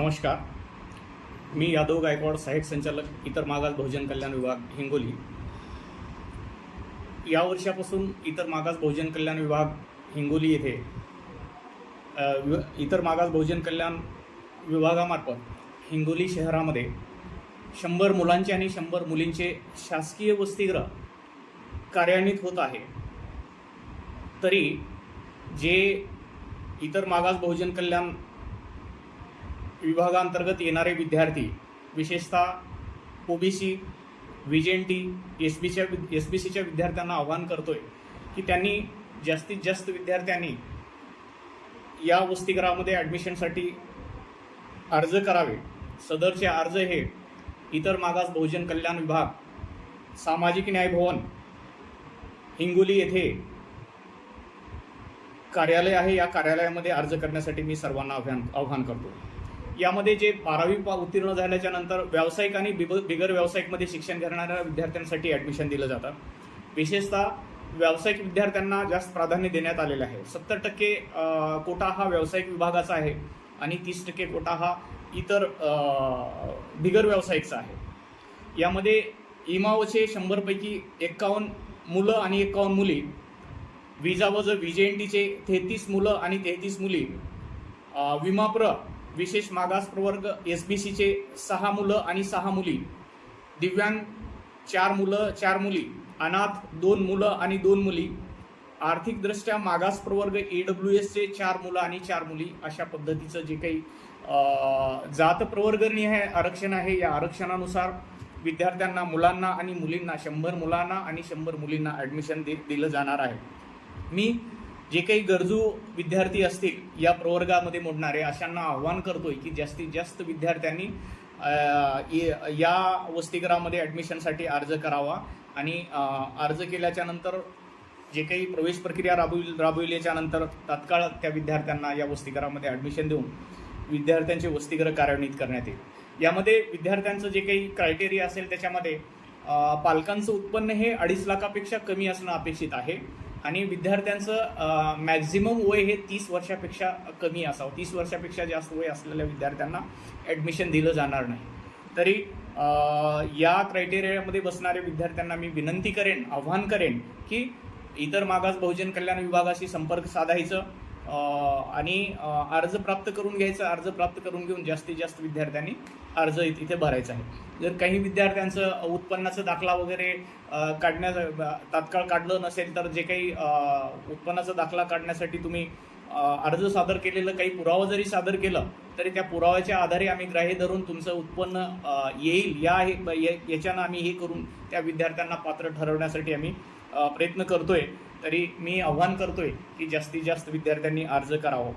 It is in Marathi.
नमस्कार. मी यादव गायकवाड, सहाय्यक संचालक इतर मागास बहुजन कल्याण विभाग हिंगोली. या वर्षापासून इतर मागास बहुजन कल्याण विभाग हिंगोली येथे इतर मागास बहुजन कल्याण विभागामार्फत हिंगोली शहरामध्ये 100 मुलांचे आणि 100 मुलींचे शासकीय वसतिगृह कार्यान्वित होत आहे. तरी जे इतर मागास बहुजन कल्याण विभागांतर्गत येणारे विद्यार्थी, विशेषतः ओबीसी, व्हीजेएनटी, एसबीसीच्या विद्यार्थ्यांना आवाहन करतोय की त्यांनी जास्तीत जास्त विद्यार्थ्यांनी या वसतिगृहामध्ये ॲडमिशनसाठी अर्ज करावे. सदरचे अर्ज हे इतर मागास बहुजन कल्याण विभाग, सामाजिक न्याय भवन, हिंगोली येथे कार्यालय आहे. या कार्यालयामध्ये अर्ज करण्यासाठी मी सर्वांना आवाहन करतो. यामध्ये जे 12वी उत्तीर्ण झाल्याच्या नंतर व्यावसायिक आणि बिगर व्यावसायिकमध्ये शिक्षण घेणाऱ्या विद्यार्थ्यांसाठी ॲडमिशन दिलं जातं. विशेषतः व्यावसायिक विद्यार्थ्यांना जास्त प्राधान्य देण्यात आलेलं आहे. 70% कोटा हा व्यावसायिक विभागाचा आहे आणि 30% कोटा हा इतर बिगर व्यावसायिकचा आहे. यामध्ये इमावचे 100 पैकी 51 मुलं आणि 51 मुली, विजावज व्हीजेएनटीचे 33 मुलं आणि 33 मुली, विमाप्र विशेष मागास प्रवर्ग एसबीसीचे 6 मुलं आणि 6 मुली, दिव्यांग 4 मुलं 4 मुली, अनाथ 2 मुलं आणि 2 मुली, आर्थिकदृष्ट्या मागास प्रवर्ग EWSचे 4 मुलं आणि 4 मुली, अशा पद्धतीचं जे काही जात प्रवर्गनिहाय आरक्षण आहे, या आरक्षणानुसार विद्यार्थ्यांना, मुलांना आणि मुलींना 100 मुलांना आणि 100 मुलींना ॲडमिशन दिलं जाणार आहे. मी जे काही गरजू विद्यार्थी असतील या प्रवर्गामध्ये मोडणारे, अशांना आव्हान करतोय की जास्तीत जास्त विद्यार्थ्यांनी या वसतिगृहामध्ये ॲडमिशनसाठी अर्ज करावा आणि अर्ज केल्याच्या नंतर जे काही प्रवेश प्रक्रिया राबविल्याच्या नंतर तात्काळ त्या विद्यार्थ्यांना या वसतिगृहामध्ये ॲडमिशन देऊन विद्यार्थ्यांचे वसतिगृह कार्यान्वित करण्यात येईल. यामध्ये विद्यार्थ्यांचं जे काही क्रायटेरिया असेल त्याच्यामध्ये पालकांचं उत्पन्न हे 2.5 लाखापेक्षा कमी असणं अपेक्षित आहे आणि विद्यार्थ्यांचं मॅक्झिमम वय हे 30 वर्षापेक्षा कमी असावं. 30 वर्षापेक्षा जास्त वय असलेल्या विद्यार्थ्यांना ॲडमिशन दिलं जाणार नाही. तरी या क्रायटेरियामध्ये बसणाऱ्या विद्यार्थ्यांना मी विनंती करेन, आव्हान करेन की इतर मागास बहुजन कल्याण विभागाशी संपर्क साधायचं आणि अर्ज प्राप्त करून घ्यायचं. अर्ज प्राप्त करून घेऊन जास्तीत जास्त विद्यार्थ्यांनी अर्ज इथे भरायचा आहे. जर काही विद्यार्थ्यांचं उत्पन्नाचा दाखला वगैरे तात्काळ काढलं नसेल तर जे काही उत्पन्नाचा दाखला काढण्यासाठी तुम्ही अर्ज सादर केलेलं काही पुरावा जरी सादर केलं तरी त्या पुराव्याच्या आधारे आम्ही ग्राह्य धरून तुमचं उत्पन्न येईल याच्यानं आम्ही हे करून त्या विद्यार्थ्यांना पात्र ठरवण्यासाठी आम्ही प्रयत्न करतोय. तरी मी आव्हान करतोय की जास्तीत जास्त विद्यार्थ्यांनी अर्ज करावा.